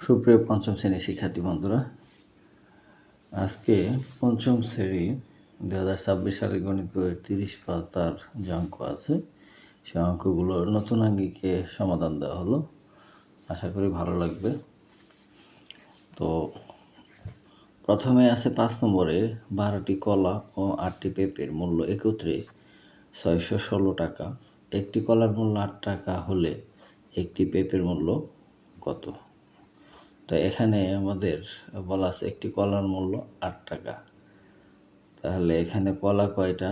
সুপ্রিয় পঞ্চম শ্রেণীর শিক্ষার্থী বন্ধুরা, আজকে পঞ্চম শ্রেণীর 2026 সালের গণিত বইয়ের 30 পাতার যে অঙ্ক আছে সেই অঙ্কগুলোর নতুন আঙ্গিকে সমাধান দেওয়া হলো। আশা করি ভালো লাগবে। তো প্রথমে আছে 5 নম্বরে 12টি কলা ও 8টি পেঁপের মূল্য একত্রে 616 টাকা। একটি কলার মূল্য 8 টাকা হলে একটি পেঁপের মূল্য কত? তো এখানে আমাদের বলা আছে একটি কলার মূল্য 8 টাকা, তাহলে এখানে কলা কয়টা?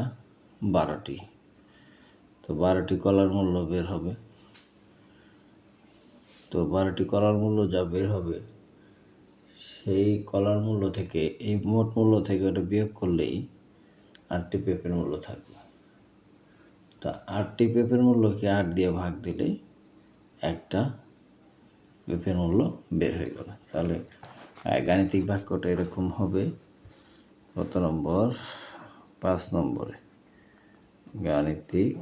12টি। তো 12টি কলার মূল্য বের হবে। তো 12টি কলার মূল্য যা বের হবে সেই কলার মূল্য থেকে, এই মোট মূল্য থেকে ওটা বিয়োগ করলেই 8টি পেঁপের মূল্য থাকবে। তা 8টি পেঁপের মূল্যকে 8 দিয়ে ভাগ দিলেই একটা পেঁপের মূল্য বের হয়ে গেল। তাহলে গাণিতিক বাক্যটা এরকম হবে। কত নম্বর? 5 নম্বরে গাণিতিক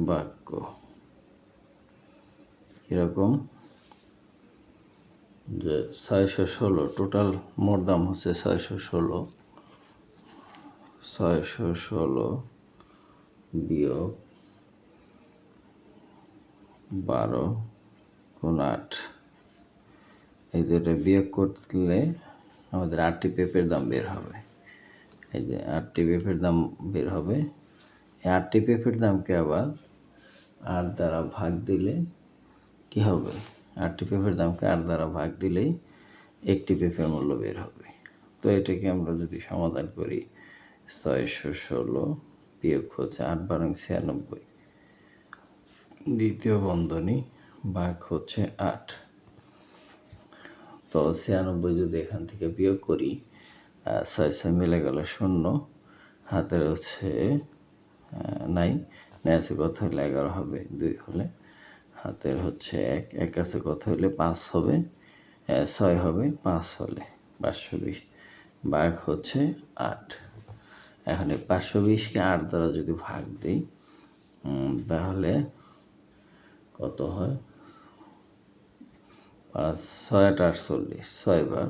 বাক্য কিরকম, যে 616 টোটাল মোট দাম হচ্ছে 616 বিয়োগ 12 গুণ 8, এই দুটো বিয়োগ করলে আমাদের 8টি পেঁপের দাম বের হবে। এই যে 8টি পেঁপের দাম বের হবে। এই 8টি পেঁপের দামকে আবার 8 দ্বারা ভাগ দিলে কি হবে? 8টি পেঁপের দামকে 8 দ্বারা ভাগ দিলেই একটি পেঁপের মূল্য বের হবে। তো এটাকে আমরা যদি সমাধান করি, 616 বিয়োগ হচ্ছে 8 বারং 96, দ্বিতীয় বন্ধনী ভাগ হচ্ছে 8। তো 96 যদি এখান থেকে বিয়োগ করি, 6 মিলে গেল 0, হাতের হচ্ছে নাই, আছে কত হলে 11 হবে, 2 হলে হাতের হচ্ছে 1 আছে কত হলে 5 হবে, 6 হবে 5 হলে 520, ভাগ হচ্ছে 8। এখন 520কে 8 দ্বারা যদি ভাগ দিই তাহলে কত হয়? 5 6 8 48, 6 বার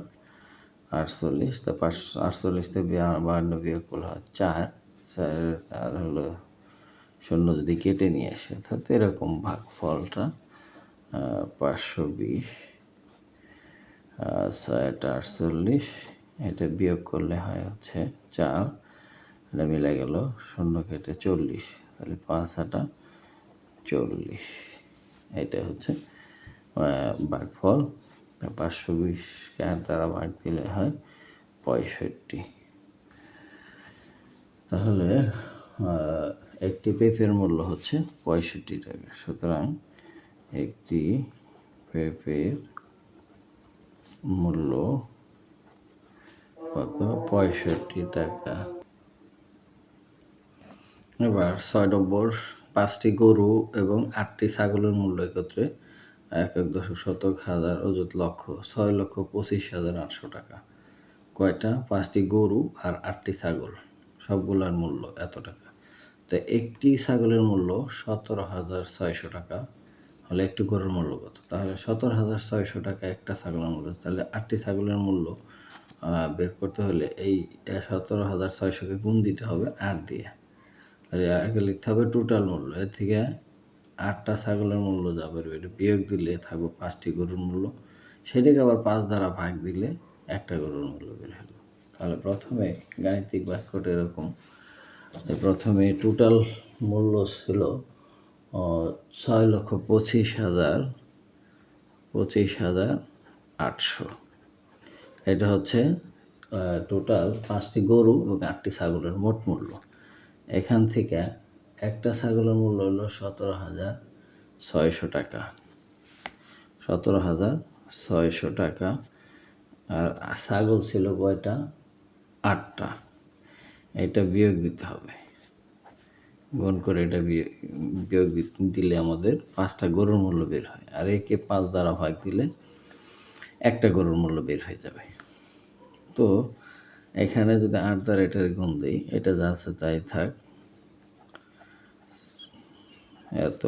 48, তা 48 থেকে 52 বিয়োগ করলে হয় 4, আর হলো 0 যদি কেটে নিয়ে আসে, অর্থাৎ এরকম ভাগ ফলটা 520 6 8 48, এটা বিয়োগ করলে হয় হচ্ছে 4, এটা মিলে গেল 0 কেটে 40, তাহলে 5 8 40, এটা হচ্ছে ভাগফল। 520কে 8 দ্বারা ভাগ দিলে হয় 65। তাহলে একটি পেঁপের মূল্য হচ্ছে 65 টাকা। সুতরাং একটি পেঁপের মূল্য কত? 65 টাকা। এবার 6 নম্বর, 5টি গরু এবং 8টি ছাগলের মূল্য একত্রে 1.10 অযুত লক্ষ 6,25,800 টাকা। কয়টা? 5টি গরু আর 8টি ছাগল, সবগুলোর মূল্য এত টাকা। তো একটি ছাগলের মূল্য 17,600 টাকা হলে একটি গরুর মূল্য কত? তাহলে 17,600 টাকা একটা ছাগলের মূল্য, তাহলে 8টি ছাগলের মূল্য বের করতে হলে এই 17,600কে গুণ দিতে হবে 8 দিয়ে। তাহলে আগে লিখতে হবে টোটাল মূল্য, এর থেকে 8টা ছাগলের মূল্য যা বেরোবে এটা বিয়োগ দিলে থাকবে 5টি গরুর মূল্য, সেটাকে আবার 5 দ্বারা ভাগ দিলে একটা গরুর মূল্য বের হলো। তাহলে প্রথমে গাণিতিক বাক্যটা এরকম, প্রথমে টোটাল মূল্য ছিল 6,25,800, এটা হচ্ছে টোটাল 5টি গরু এবং 8টি ছাগলের মোট মূল্য। এখান থেকে একটা ছাগলের মূল্য হলো 17,600 টাকা, 17,600 টাকা। আর ছাগল ছিল কয়টা? 8টা, এটা বিয়োগ দিতে হবে, গুণ করে এটা বিয়োগ দিলে আমাদের 5টা গরুর মূল্য বের হয়, আর একে 5 দ্বারা ভাগ দিলে একটা গরুর মূল্য বের হয়ে যাবে। তো এখানে যদি 8 দ্বারা এটার গুণ দিই, এটা যা আছে তাই থাক, এত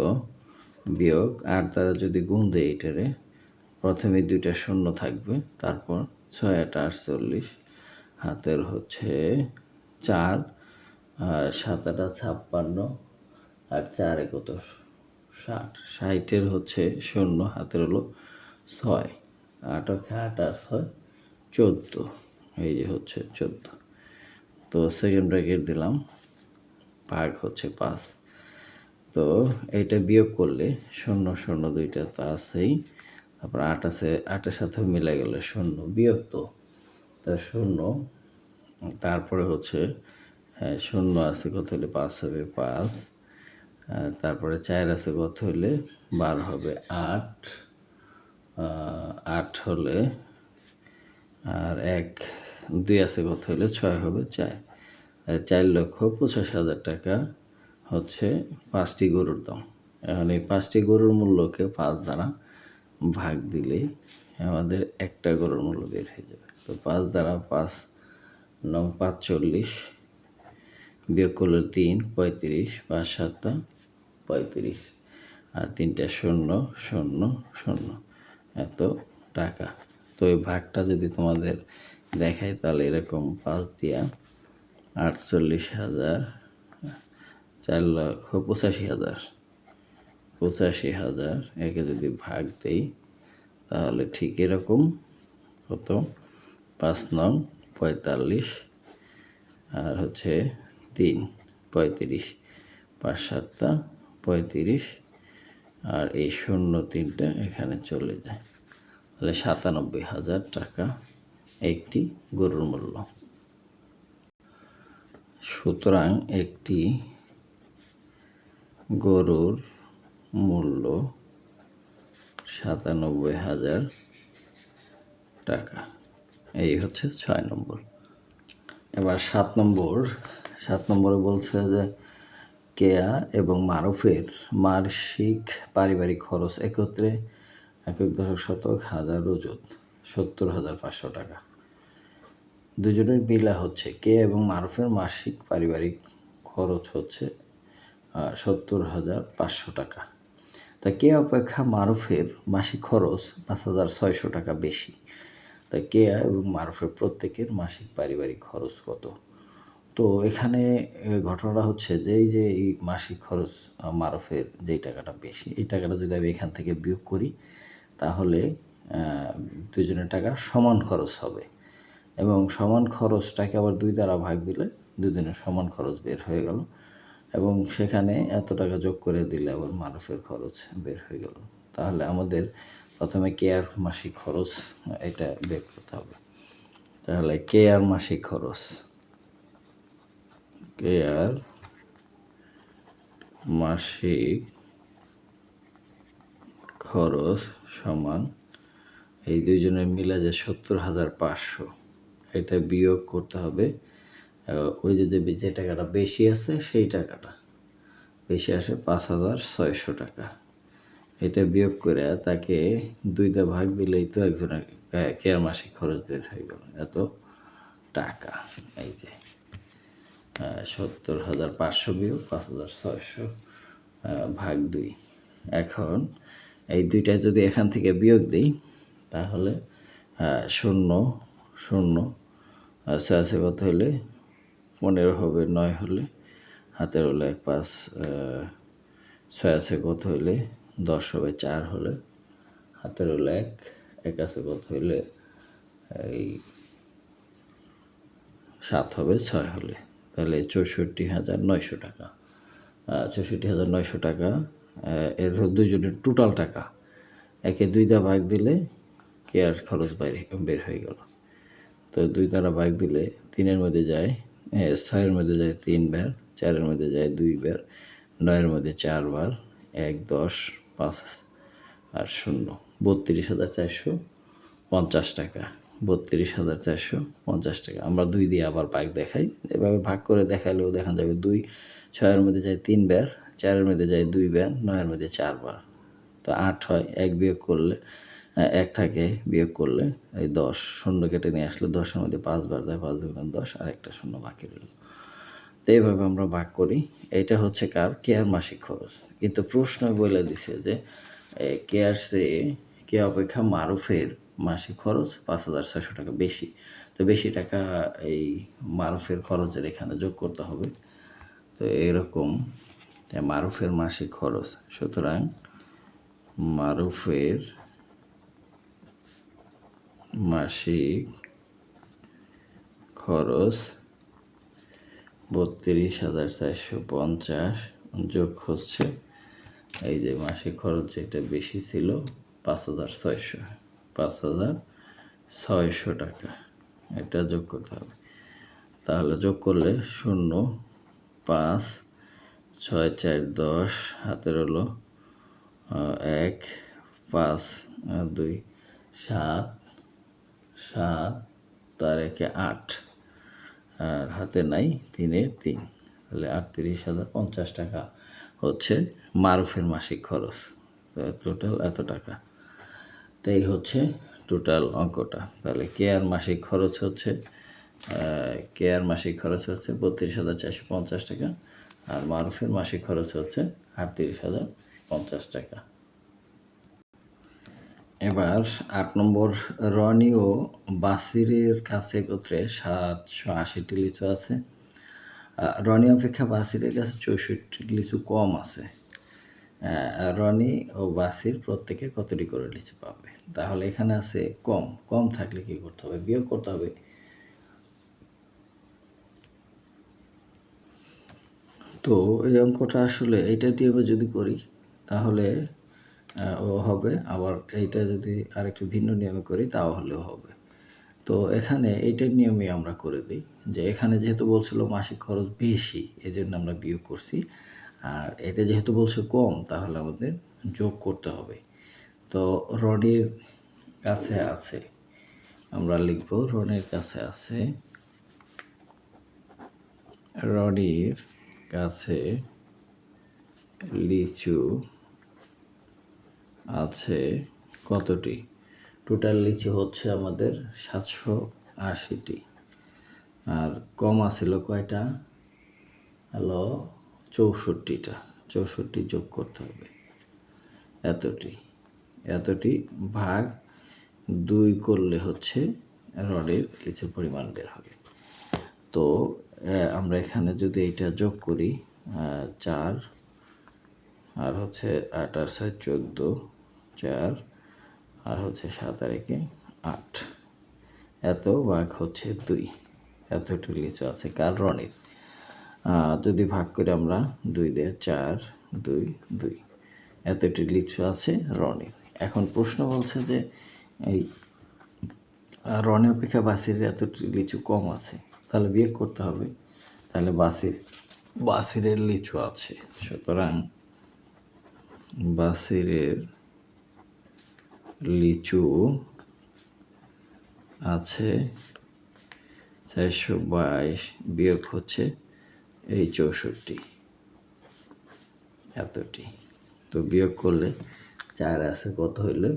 বিয়োগ 8 দ্বারা যদি গুণ দেয় এটারে, প্রথমে 2টা শূন্য থাকবে, তারপর 6 8 48, হাতের হচ্ছে 4, আর 7 8 56, আর 4 কত 60, 60-এর হচ্ছে শূন্য, হাতের হলো 6, 8 8 আর 6 14, এই যে হচ্ছে 14। তো সেকেন্ড ব্র্যাকেট দিলাম, ভাগ হচ্ছে 5। তো এইটা বিয়োগ করলে 0 0 দুইটা তো আছেই, তারপর 8 আছে, 8-এর সাথে মিলে গেলে 0 বিয়োগ, তো 0, তারপরে হচ্ছে 0 আছে কত হলে 5 হবে 5, তারপরে 4 আছে কত হলে 12 হবে 8, 8 হলে, আর 1 2 আছে কত হলে 6 হবে 4, 4,85,000 টাকা হচ্ছে 5টি গরুর দাম। এখন এই 5টি গরুর মূল্যকে 5 দ্বারা ভাগ দিলেই আমাদের একটা গরুর মূল্য বের হয়ে যাবে। তো 5 দ্বারা 5 9 45, বিয়োগ করলে 3 35, 5 7 35, আর 3টা 0 0 0, এত টাকা। তো এই ভাগটা যদি তোমাদের দেখাই তাহলে এরকম 5 দিয়া 48,000, 4,85,000, 85,000 একে যদি ভাগ দেই তাহলে ঠিক এরকম কত 5 9 45, আর হচ্ছে 3 35, 5 7 35, আর এই 0 3টা এখানে চলে যায়, তাহলে 97,000 টাকা একটি গরুর মূল্য। সুতরাং একটি গরুর মূল্য 97,000 টাকা। এই হচ্ছে 6 নম্বর। এবার 7 নম্বরে বলছে যে কেয়া এবং মারুফের মাসিক পারিবারিক খরচ একত্রে 1.1 রজত 70,500 টাকা। দুজনের মিলা হচ্ছে কেয়া এবং মারুফের মাসিক পারিবারিক খরচ হচ্ছে 70,500 টাকা। তা কেয়া অপেক্ষা মারুফের মাসিক খরচ 5,600 টাকা বেশি। তা কেয়া এবং মারুফের প্রত্যেকের মাসিক পারিবারিক খরচ কত? তো এখানে ঘটনাটা হচ্ছে যে এই মাসিক খরচ মারুফের যেই টাকাটা বেশি, এই টাকাটা যদি আমি এখান থেকে বিয়োগ করি তাহলে দুজনের টাকা সমান খরচ হবে, এবং সমান খরচটাকে আবার 2 দ্বারা ভাগ দিলে দুজনের সমান খরচ বের হয়ে গেল, এবং সেখানে এত টাকা যোগ করে দিলে আবার মারুফের খরচ বের হয়ে গেল। তাহলে আমাদের প্রথমে কেয়ার মাসিক খরচ এটা বের করতে হবে। তাহলে কেয়ার মাসিক খরচ, কেয়ার মাসিক খরচ সমান এই দুইজনের মিলে যে 70,500, এটা বিয়োগ করতে হবে ওই যে টাকাটা বেশি আছে সেই টাকাটা, বেশি আসে 5,600 টাকা, এটা বিয়োগ করে তাকে 2 ভাগ দিলেই তো একজনের কেয়ার মাসিক খরচ বের হয়ে গেল এত টাকা। এই যে 70,500 বিয়োগ 5,600 ভাগ 2। এখন এই দুইটা যদি এখান থেকে বিয়োগ দিই তাহলে 0 0 আছে কত হলে 15 হবে, 9 হলে হাতের হলো 1 5, 6 আছে কত হলে 10 হবে, 4 হলে হাতের হলো 1 আছে কত হলে এই 7 হবে, 6 হলে, তাহলে 64,900 টাকা। 64,900 টাকা এর দুজনের টোটাল টাকা, একে 2 দ্বারা ভাগ দিলে কেয়ার খরচ বের হয়ে গেল। তো 2 দ্বারা ভাগ দিলে 3-এর মধ্যে যায় 6-এর মধ্যে যায় 3 বার, 4-এর মধ্যে যায় 2 বার, 9-এর মধ্যে 4 বার, 1 10 5 আর 0, 32,450 টাকা। 32,450 টাকা। আমরা 2 দিয়ে আবার ভাগ দেখাই, এভাবে ভাগ করে দেখালেও দেখা যাবে 2 6-এর মধ্যে যায় 3 বার, 4-এর মধ্যে যায় 2 বার, 9-এর মধ্যে 4 বার, তো 8 হয়। 1 বিয়োগ করলে 1 থাকে, বিয়োগ করলে এই 10, 0 কেটে নিয়ে আসলে 10-এর মধ্যে 5 বার যায়, 5 2 10, আর একটা 0 বাকি রইল। তো এইভাবে আমরা ভাগ করি। এটা হচ্ছে কার? কেয়ার মাসিক খরচ। কিন্তু প্রশ্ন বলে দিছে যে কেয়া অপেক্ষা মারুফের মাসিক খরচ ৫,৬০০ টাকা বেশি। তো বেশি টাকা এই মারুফের খরচের এখানে যোগ করতে হবে। তো এরকম মারুফের মাসিক খরচ, সুতরাং মারুফের মাসিক খরচ ৩২,৪৫০ যোগ হচ্ছে এই যে মাসিক খরচ যেটা বেশি ছিল ৫,৬০০ টাকা, এটা যোগ করতে হবে। তাহলে যোগ করলে ০, ৫, ৬, ৪, ১০, হাতের হলো ১, ৫, ২, ৭, তার ১-এ ৮, আর হাতে নাই ৩-এ ৩, তাহলে ৩৮,০৫০ টাকা হচ্ছে মারুফের মাসিক খরচ। টোটাল এত টাকা। তো এই হচ্ছে টোটাল অঙ্কটা। তাহলে কেয়ার মাসিক খরচ হচ্ছে ৩২,৪৫০ টাকা, আর মারুফের মাসিক খরচ হচ্ছে ৩৮,০৫০ টাকা। এবার ৮ নম্বর, রনি ও বাসিরের কাছে একত্রে ৭৮০টি লিচু আছে। রনি অপেক্ষা বাসিরের কাছে ৬৪টি লিচু কম আছে। রনি ও বাসির প্রত্যেকে কতটি করে লিচু পাবে? তাহলে এখানে আছে কম থাকলে কি করতে হবে? বিয়োগ করতে হবে। তো এই অঙ্কটা আসলে এইটা দিয়ে যদি করি তাহলে ও হবে, আবার এইটা যদি আরেকটু ভিন্ন নিয়মে করি তাও হলেও হবে। তো এখানে এইটার নিয়মে আমরা করে দিই যে এখানে যেহেতু বলছিল মাসিক খরচ বেশি, এই জন্য আমরা বিয়োগ করছি, আর এটা যেহেতু বলছে কম, তাহলে আমাদের যোগ করতে হবে। তো রনির কাছে আছে, আমরা লিখব রনির কাছে আছে, রনির কাছে লিচু আছে কতটি? টোটাল লিচু হচ্ছে আমাদের ৭৮০টি, আর কম আছিল কয়টা? হলো ৬৪টা। ৬৪ যোগ করতে হবে এতটি ভাগ ২ করলে হচ্ছে রডের লিচুর পরিমাণ বের হবে। তো আমরা এখানে যদি এটা যোগ করি ৪ আর হচ্ছে ৮ আর ৬ ১৪, ৪ আর হচ্ছে ৭ আর ১-এ ৮, এত ভাগ হচ্ছে ২, এতটি লিচু আছে কার? রনির। যদি ভাগ করে আমরা ২ দিয়ে ৪, ২, ২, এতটি লিচু আছে রনির। এখন প্রশ্ন বলছে যে এই রনি অপেক্ষা বাসির এতটি লিচু কম আছে, তাহলে বিয়োগ করতে হবে। তাহলে বাসিরের লিচু আছে, সুতরাং বাসিরের লিচু আছে ৪২২ বিয়োগ হচ্ছে এই ৬৪, এতটি। তো বিয়োগ করলে ৪ আছে কত হইলে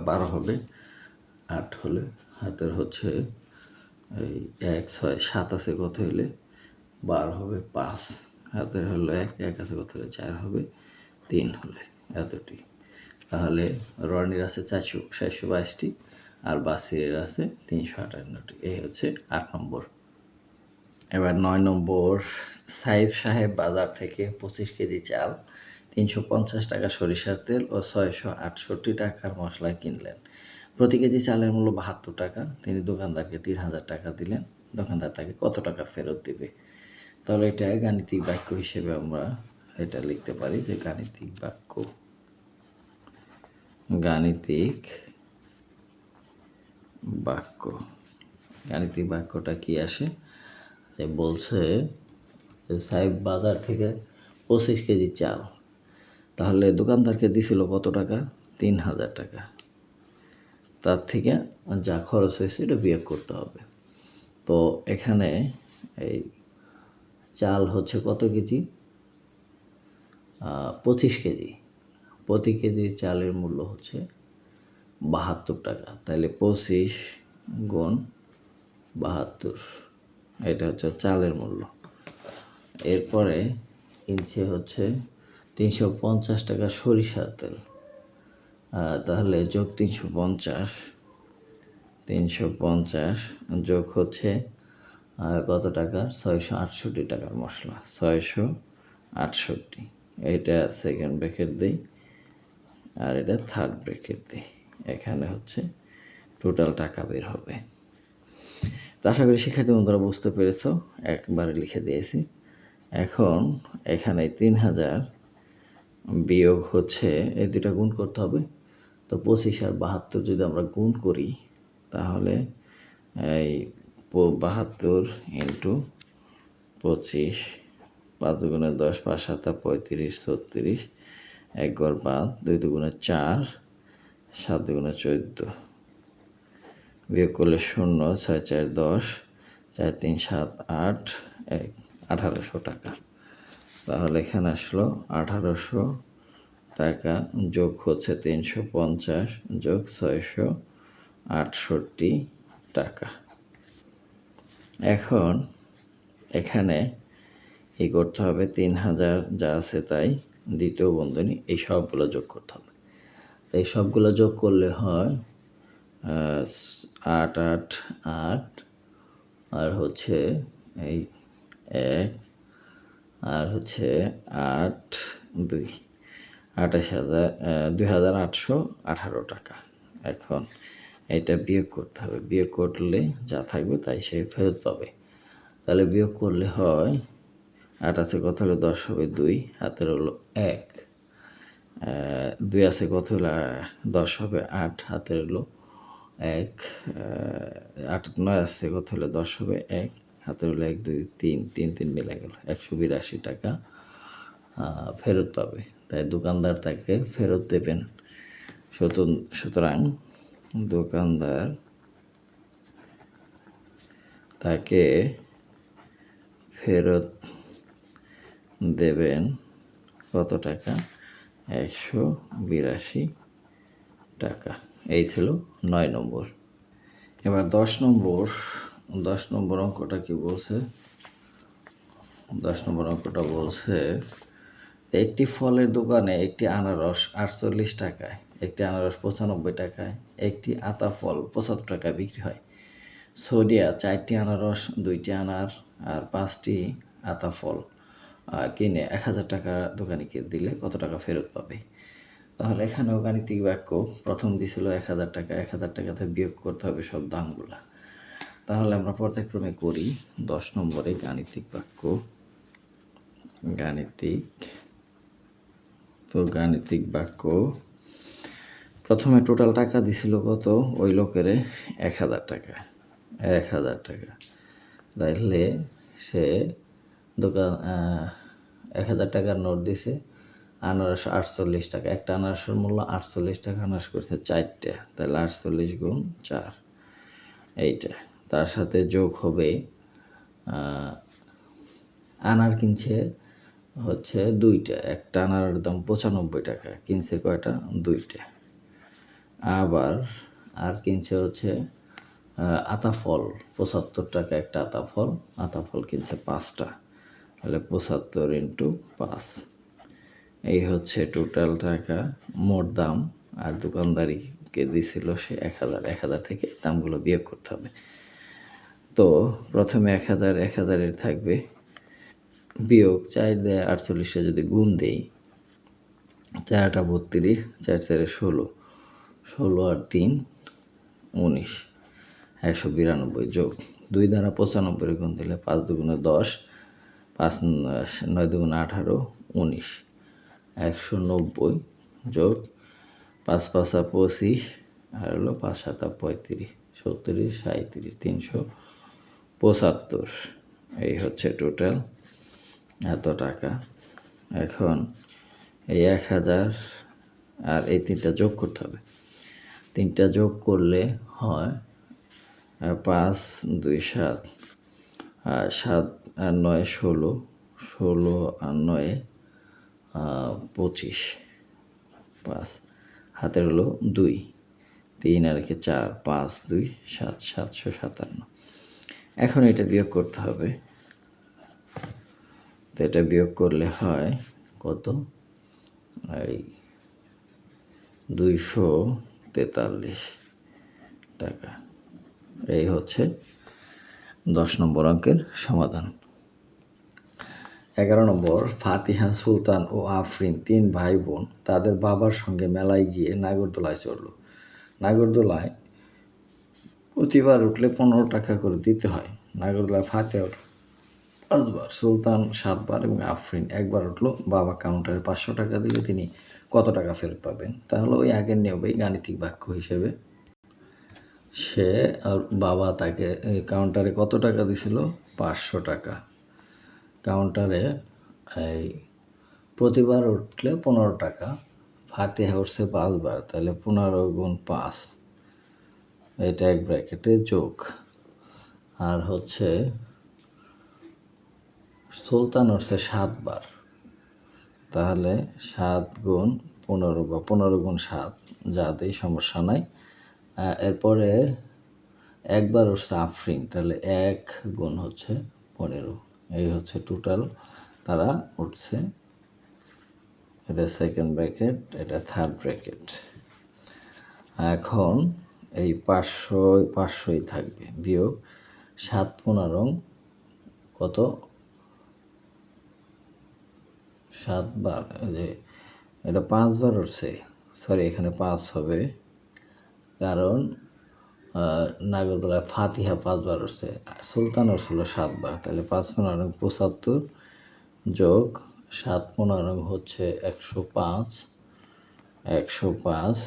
১২ হবে, ৮ হলে হাতের হচ্ছে এই ১, ৬, ৭ আছে কত হইলে ১২ হবে, ৫ হাতের হলো ১, ১ আছে কত হলে ৪ হবে, ৩ হলে এতটি। তাহলে রনির আছে ৪২২টি আর বাসিরের আছে ৩৫৮টি। এই হচ্ছে ৮ নম্বর। এবার ৯ নম্বর, সাইফ সাহেব বাজার থেকে ২৫ কেজি চাল, ৩৫০ টাকা সরিষার তেল ও ৬৬৮ টাকার মশলা কিনলেন। প্রতি কেজি চালের মূল্য ৭২ টাকা। তিনি দোকানদারকে ৩,০০০ টাকা দিলেন। দোকানদার তাকে কত টাকা ফেরত দিবে? তাহলে এটা গাণিতিক বাক্য হিসেবে আমরা এটা লিখতে পারি যে গাণিতিক বাক্যটা কি আসে? যে বলছে সাহেব বাজার থেকে ২৫ কেজি চাল, তাহলে দোকানদারকে দিছিল কত টাকা? ৩,০০০ টাকা। তার থেকে যা খরচ হয়েছে এটা বিয়োগ করতে হবে। তো এখানে এই চাল হচ্ছে কত কেজি? ২৫ কেজি। প্রতি কেজি চালের মূল্য হচ্ছে ৭২ টাকা। তাহলে ২৫ গুণ ৭২, এটা হচ্ছে চালের মূল্য। এরপরে কিনছে হচ্ছে 350 টাকা সরিষার তেল। তাহলে যোগ 350 যোগ হচ্ছে কত টাকা, 668 টাকার মশলা, 668। এটা সেকেন্ড ব্র্যাকেট দিই আর এটা থার্ড ব্র্যাকেট দিই। এখানে হচ্ছে টোটাল টাকা বের হবে। তো আশা করি শিক্ষার্থী বন্ধুরা বুঝতে পেরেছো, একবারে লিখে দিয়েছি। এখন এখানে 3000 বিয়োগ হচ্ছে এই দুটা গুণ করতে হবে। তো 25 আর 72 যদি আমরা গুণ করি তাহলে এই 72 ইন্টু 25, 5 দুগুণে 10, 5 7 35, 36, 1 ঘর বাদ, 2 দুগুণে 4, 7 দুগুণে 14, বিয়োগ করলে 0, 6 4 10, 4 3 7 8, 1 1800 টাকা। তাহলে এখানে আসলো 1800 টাকা যোগ হচ্ছে 350 যোগ 668 টাকা। এখন এখানে করতে হবে 3000 যা আছে তাই দ্বিতীয় বন্ধনী এই সবগুলো যোগ করতে হবে। এই সবগুলো যোগ করলে হয় 8 8 8 আর হচ্ছে এই 1 আর হচ্ছে 8 2, 28,2818 টাকা। এখন এটা বিয়োগ করতে হবে, বিয়োগ করলে যা থাকবে তাই সে ফেরত পাবে। তাহলে বিয়োগ করলে হয় 8 আছে কত হলো 10 হবে 2, হাতের হলো 1, 2 আছে কত হলো 10 হবে 8, হাতের হলো 1, 8 9 আছে কত হলো 10 হবে 1, হাতের হলো 1 2 3, 3 3 মিলে গেল 182 টাকা ফেরত পাবে। তাই দোকানদার তাকে ফেরত দেবেন। সুতরাং দোকানদার তাকে ফেরত দেবেন কত টাকা, 182 টাকা। এই ছিল 9 নম্বর। এবার 10 নম্বর অঙ্কটা কি বলছে? 10 নম্বর অঙ্কটা বলছে একটি ফলের দোকানে একটি আনারস 48 টাকায়, একটি আনারস 95 টাকায়, একটি আতা ফল 75 টাকায় বিক্রি হয়। সোডিয়া 4টি আনারস, 2টি আনার আর 5টি আতা ফল কিনে 1000 টাকা দোকানিকে দিলে কত টাকা ফেরত পাবে? তাহলে এখানেও গাণিতিক বাক্য, প্রথম দিছিল 1000 টাকা, 1000 টাকাতে বিয়োগ করতে হবে সব দামগুলা। তাহলে আমরা পর্যায়ক্রমে করি। 10 নম্বরে গাণিতিক বাক্য, গাণিতিক বাক্য প্রথমে টোটাল টাকা দিছিল কত ওই লোকেরে, 1000 টাকা, 1000 টাকা। তাইলে সে দোকান 1000 টাকার নোট দিছে, আনারস 48 টাকা, একটা আনারসের মূল্য 48 টাকা, আনারস করছে 4টে, তাহলে 48 গুণ 4 এইটা। তার সাথে যোগ হবে আনার কিনছে হচ্ছে 2টা, একটা আনারের দাম 95 টাকা, কিনছে কয়টা, 2টা। আবার আর কিনছে হচ্ছে আতা ফল 75 টাকা, একটা আতা ফল কিনছে 5টা, তাহলে 75 ইন্টু 5, এই হচ্ছে টোটাল টাকা, মোট দাম। আর দোকানদারিকে দিছিল সে 1000, 1000 থেকে দামগুলো বিয়োগ করতে হবে। তো প্রথমে 1000 থাকবে, বিয়োগ 4 দিয়ে 48 যদি গুণ দেই, 4 8 32, 4 4 16, 16 আর 3 19, 192 যোগ 2 দ্বারা 95 গুণ দিলে 5 দুগুণে 10, 5 9 দুগুণে 18, 19, 190 যোগ 5 5 25 আর হলো 5 7 35, 37 37, 375, এই হচ্ছে টোটাল এত টাকা। এখন এই 1000 আর এই 3টা যোগ করতে হবে, 3টা যোগ করলে হয় 5 2 7, 7 আর 9 16, 16 আর 9 25, 5 হাতের হলো 2, 3 আর 4, 5 2 7, 757। এখন এটা বিয়োগ করতে হবে। তো এটা বিয়োগ করলে হয় কত, এই 243 টাকা। এই হচ্ছে 10 নম্বর অঙ্কের সমাধান। 11 নম্বর, ফাতিহা, সুলতান ও আফরিন 3 ভাই বোন তাদের বাবার সঙ্গে মেলায় গিয়ে নাগরদোলায় চড়ল। নাগরদোলায় প্রতিবার উঠলে 15 টাকা করে দিতে হয়। নাগরদোলায় ফাতিহা 5 বার, সুলতান 7 বার এবং আফরিন 1 বার উঠলো। বাবা কাউন্টারে 500 টাকা দিলে তিনি কত টাকা ফেরত পাবেন? তাহলে ওই আগের নিয়মেই গাণিতিক বাক্য হিসেবে সে আর বাবা তাকে কাউন্টারে কত টাকা দিছিল? 500 টাকা। কাউন্টারে এই প্রতিবার উঠলে 15 টাকা, ফাতিহা উঠছে 5 বার, তাহলে 15 গুণ 5, এটা এক ব্র্যাকেটে যোগ। আর হচ্ছে সুলতান উঠছে 7 বার, তাহলে 7 গুণ 15 বা 15 গুণ 7, যাতেই সমস্যা নাই। এরপরে 1 বার উঠছে আফরিন, তাহলে 1 গুণ হচ্ছে 15। এই হচ্ছে টোটাল তারা উঠছে। এটা সেকেন্ড ব্র্যাকেট, এটা থার্ড ব্র্যাকেট। এখন এই 500ই থাকবে, বিয়োগ 7 15 কত, 7 বার, যে এটা 5 বার উঠছে, সরি এখানে 5 হবে, কারণ নাগরদোলায় ফাতিহা 5 বার উঠছে, সুলতান উঠছিল 7 বার, তাহলে 5 15 75 যোগ 7 15 হচ্ছে 105, 105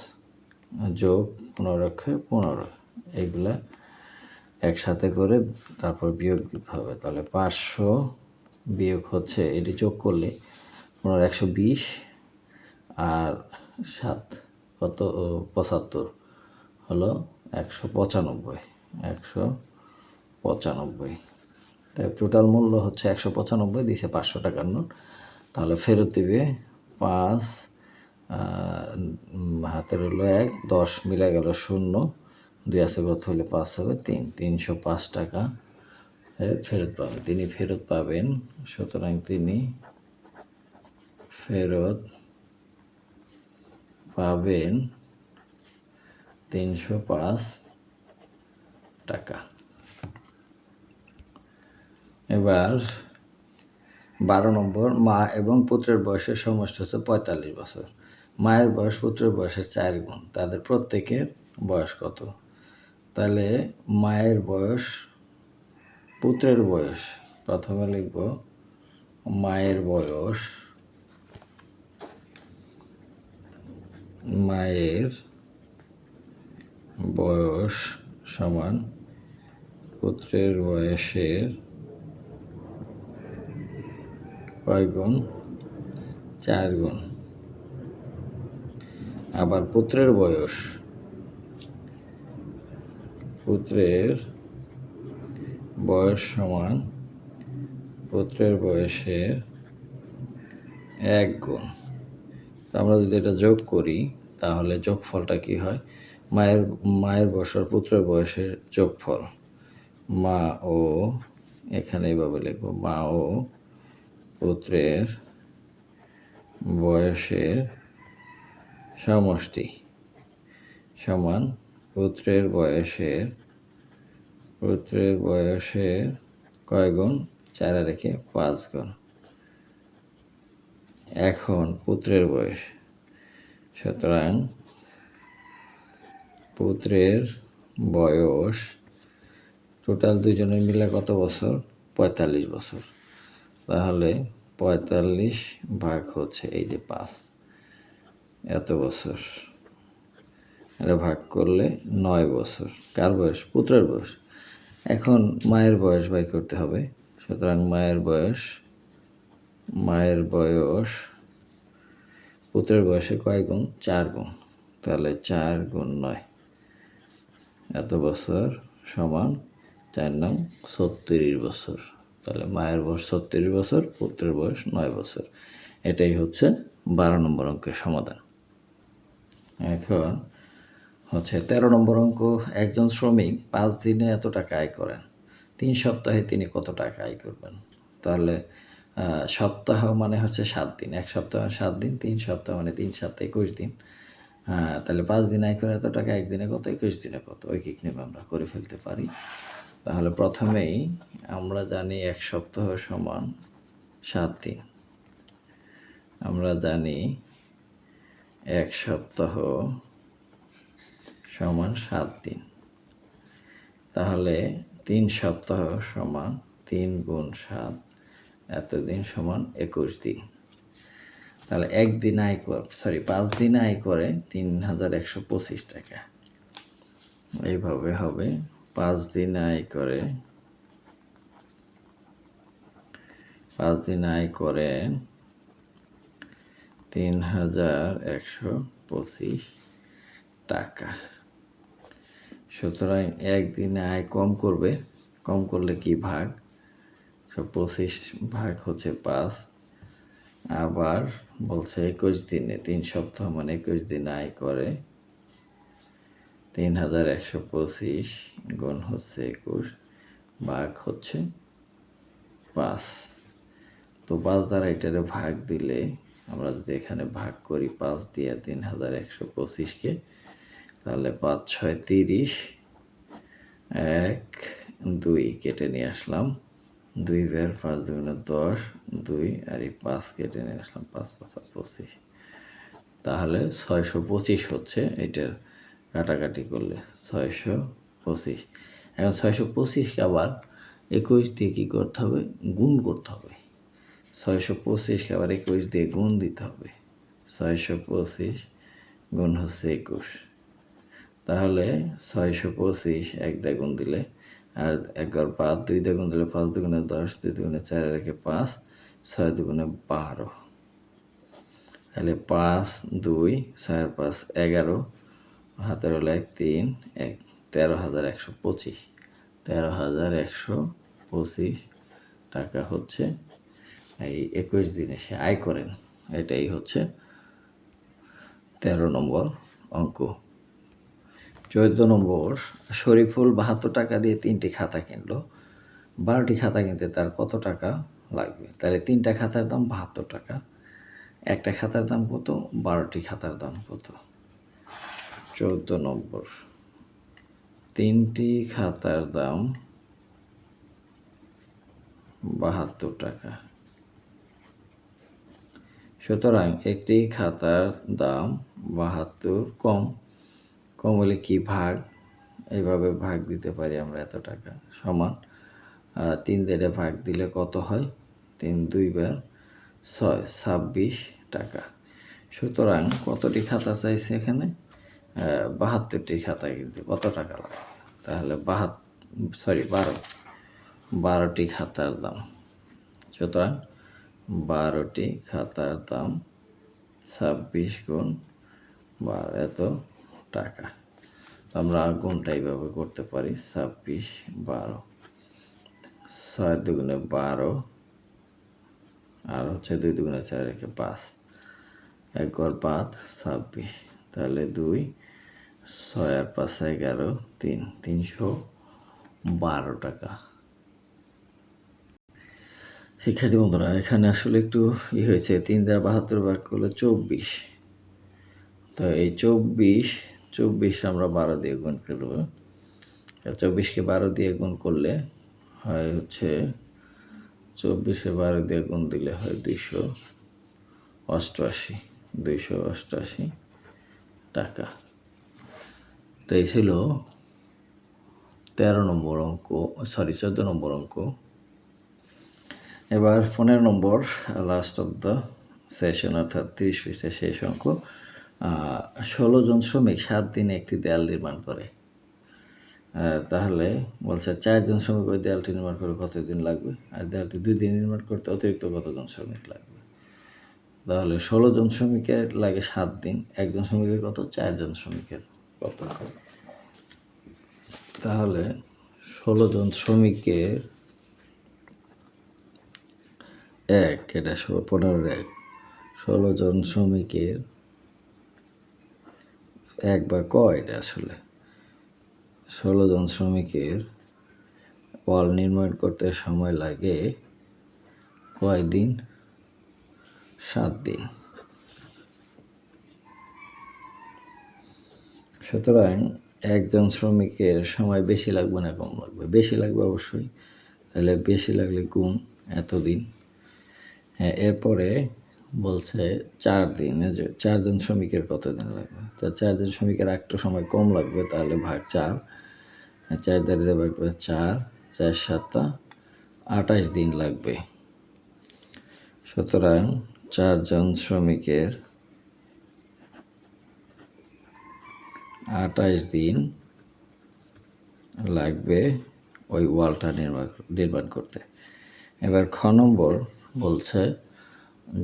যোগ 15 এইগুলা একসাথে করে তারপর বিয়োগ দিতে হবে। তাহলে 500 বিয়োগ হচ্ছে, এটি যোগ করলে 120 আর 7 কত, 75 হলো 195, 195। তাই টোটাল মূল্য হচ্ছে 195, দিয়েছে 500 টাকার নোট। তাহলে ফেরত দিবে 5, হাতের হলো 1, 10 মিলে গেল 0, 2 আছে কত হলে 5 হবে 3, 305 টাকা ফেরত পাবেন, তিনি ফেরত পাবেন। সুতরাং তিনি ফেরত পাবেন 305 টাকা। এবার 12 নম্বর, মা এবং পুত্রের বয়সের সমষ্টি হচ্ছে 45 বছর। মায়ের বয়স পুত্রের বয়সের 4 গুণ, তাদের প্রত্যেকের বয়স কত? তাহলে মায়ের বয়স, পুত্রের বয়স, প্রথমে লিখব মায়ের বয়স, মায়ের বয়স সমান পুত্রের বয়সের কয় গুণ? 4 গুণ। আবার পুত্রের বয়স, পুত্রের বয়স সমান পুত্রের বয়সের 1 গুণ। তো আমরা যদি এটা যোগ করি তাহলে যোগফলটা কি হয়? মায়ের বয়স আর পুত্রের বয়সের যোগফল, মা ও, এখানে এইভাবে লিখব, মা ও পুত্রের বয়সের সমষ্টি সমান পুত্রের বয়সের কয় গুণ? 4 রেখে 5 গুণ। এখন পুত্রের বয়স, সুতরাং পুত্রের বয়স টোটাল দুজনের মিলে কত বছর? 45 বছর। তাহলে 45 ভাগ হচ্ছে এই যে 5, এত বছর, এটা ভাগ করলে 9 বছর। কার বয়স? পুত্রের বয়স। এখন মায়ের বয়স বাই করতে হবে। সুতরাং মায়ের বয়স পুত্রের বয়সে কয় গুণ? 4 গুণ। তাহলে 4 গুণ 9, এত বছর সমান 4 নং 36 বছর। তাহলে মায়ের বয়স 36 বছর, পুত্রের বয়স 9 বছর। এটাই হচ্ছে 12 নম্বর অঙ্কের সমাধান। এখন হচ্ছে 13 নম্বর অঙ্ক, একজন শ্রমিক 5 দিনে এত টাকা আয় করেন। 3 সপ্তাহে তিনি কত টাকা আয় করবেন? তাহলে সপ্তাহ মানে হচ্ছে 7 দিন। 1 সপ্তাহ 7 দিন, 3 সপ্তাহ মানে 3 সপ্তাহে 21 দিন। তাহলে 5 দিন আয় করে এত টাকা, 1 দিনে কত? 21 দিনে কত? ঐকিক নিয়মে আমরা করে ফেলতে পারি। তাহলে প্রথমেই আমরা জানি 1 সপ্তাহ সমান 7 দিন। আমরা জানি 1 সপ্তাহ সমান 7 দিন। তাহলে 3 সপ্তাহ সমান 3 গুণ 7, এতদিন সমান 21 দিন। তাহলে 5 দিন আয় করে 3,125 টাকা। এইভাবে হবে 5 দিন আয় করে 3,125 টাকা। সুতরাং 1 দিনে আয় কম করবে, কম করলে কি ভাগ? 25 ভাগ হচ্ছে 5। আবার বলছে 21 দিনে, 3 সপ্তাহ মানে 21 দিন আয় করে 3,125 গুণ হচ্ছে 21 ভাগ হচ্ছে 5। তো 5 দ্বারা এটারে ভাগ দিলে, আমরা যদি এখানে ভাগ করি 5 দিয়ে 3,125-কে, তাহলে 5 6 30, 1 2 কেটে নিয়ে আসলাম, 2 বের, 5 দুগুণে 10, 2 আর এই 5 কেটে নিয়ে আসলাম, 5 5 25। তাহলে 625 হচ্ছে এটার কাটাকাটি করলে 625। এখন 625কে আবার 21 দিয়ে কী করতে হবে? গুণ করতে হবে। 625কে আবার 21 দিয়ে গুণ দিতে হবে। 625 গুণ হচ্ছে 21। তাহলে 625 1 দিয়ে গুণ দিলে, আর 1 5, 2 দিয়ে গুণ দিলে 5 দুগুণে 10, 2 দুগুণে 4 রেখে 5, 6 দুগুণে 12। তাহলে 5 2 6 5 11, হাতের হলো 1 3 1, 13,125। 13,125 টাকা হচ্ছে এই 21 দিনে সে আয় করেন। এটাই হচ্ছে 13 নম্বর অঙ্ক। 14 নম্বর, শরীফুল 72 টাকা দিয়ে 3টি খাতা কিনলো। 12টি খাতা কিনতে তার কত টাকা লাগবে? তাহলে 3টা খাতার দাম 72 টাকা। একটা খাতার দাম কত? 12টি খাতার দাম কত? 14 নম্বর, 3টি খাতার দাম 72 টাকা। সুতরাং একটি খাতার দাম 72, কম হলে কি ভাগ? এইভাবে ভাগ দিতে পারি আমরা, এত টাকা সমান 3 দিয়ে ভাগ দিলে কত হয়? 3 2 বার 6, 26 টাকা। সুতরাং কতটি খাতা চাইছে এখানে? 72টি খাতা কিনতে কত টাকা লাগে? তাহলে 12টি খাতার দাম। সুতরাং 12টি খাতার দাম 26 গুণ 12, এত টাকা। আমরা গুণটা এইভাবে করতে পারি, 26 12, 6 দুগুণে 12, আর হচ্ছে 2 দুগুণে 4 রেখে 5, 1 ঘর 5 26। তাহলে 2 6 আর 5 11, 3 312 টাকা। শিক্ষার্থী বন্ধুরা, এখানে আসলে একটু হয়েছে, 3 দ্বারা 72 ভাগ করলে 24। তো এই 24 আমরা 12 দিয়ে গুণ করব। 24কে 12 দিয়ে গুণ করলে হয় হচ্ছে, 24-এ 12 দিয়ে গুণ দিলে হয় 288 টাকা। তো এই ছিল 14 নম্বর অঙ্ক। এবার 15 নম্বর, লাস্ট অফ দ্য সেশন, অর্থাৎ 30 পৃষ্ঠার শেষ অঙ্ক। 16 জন শ্রমিক 7 দিনে একটি দেয়াল নির্মাণ করে। তাহলে বলছে 4 জন শ্রমিক ওই দেয়ালটি নির্মাণ করে কতদিন লাগবে? আর দেয়ালটি 2 দিন নির্মাণ করতে অতিরিক্ত কতজন শ্রমিক লাগবে? তাহলে 16 জন শ্রমিকের লাগে 7 দিন, একজন শ্রমিকের কত? 4 জন শ্রমিকের কত? তাহলে 16 জন শ্রমিকের এটা 15 16 জন শ্রমিকের 1 বা ক, এটা আসলে 16 জন শ্রমিকের ওয়াল নির্মাণ করতে সময় লাগে কয় দিন? 7 দিন। সুতরাং একজন শ্রমিকের সময় বেশি লাগবে না কম লাগবে? বেশি লাগবে অবশ্যই। তাহলে বেশি লাগলে গুণ এতদিন। হ্যাঁ, এরপরে বলছে 4 দিন। 4 জন শ্রমিকের কত দিন লাগবে? তো 4 জন শ্রমিকের একটু সময় কম লাগবে, তাহলে ভাগ 4। 4 দ্বারা ভাগ করে 4, 4 7 28 দিন লাগবে। সুতরাং 4 জন শ্রমিকের 28 দিন লাগবে ওই ওয়ালটা নির্মাণ করতে। এবার খ নম্বর বলছে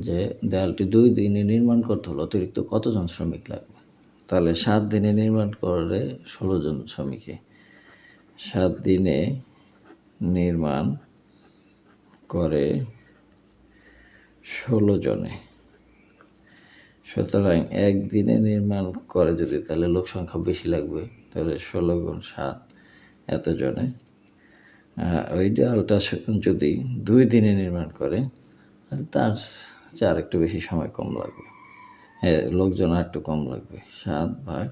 যে দেয়ালটি 2 দিনে নির্মাণ করতে হলে অতিরিক্ত কতজন শ্রমিক লাগবে? তাহলে 7 দিনে নির্মাণ করে 16 জন শ্রমিকে। 7 দিনে নির্মাণ করে 16 জনে। সুতরাং একদিনে নির্মাণ করে যদি, তাহলে লোক সংখ্যা বেশি লাগবে। তাহলে 16 গুণ 7 এতজনে। ওই দেয়ালটা যদি 2 দিনে নির্মাণ করে, তাহলে তার চেয়ে আরেকটু বেশি সময় কম লাগবে। হ্যাঁ, লোকজন আর একটু কম লাগবে। 7 ভাগ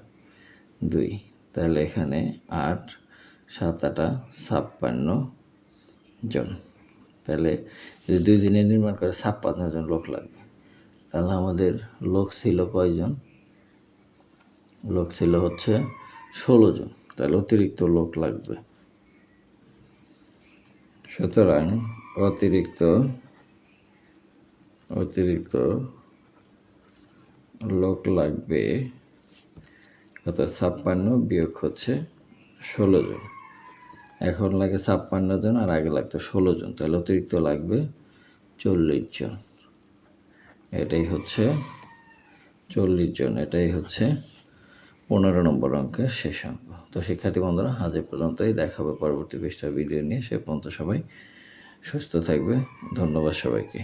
2, তাহলে এখানে 8, 7 8 56 জন। তাহলে যদি 2 দিনে নির্মাণ করে 56 জন লোক লাগবে। তাহলে আমাদের লোক ছিল কয়জন? লোক ছিল হচ্ছে 16 জন। তাহলে অতিরিক্ত লোক লাগবে। সুতরাং অতিরিক্ত লোক লাগবে কত? 56 বিয়োগ হচ্ছে 16 জন। এখন লাগে 56 জন, আর আগে লাগতো 16 জন। তাহলে অতিরিক্ত লাগবে 40 জন। এটাই হচ্ছে 40 জন। এটাই হচ্ছে 15 নম্বর অঙ্কের শেষ অঙ্ক। তো শিক্ষার্থী বন্ধুরা, আজ এ পর্যন্তই। দেখা হবে পরবর্তী পৃষ্ঠার ভিডিও নিয়ে। সে পর্যন্ত সবাই সুস্থ থাকবে। ধন্যবাদ সবাইকে।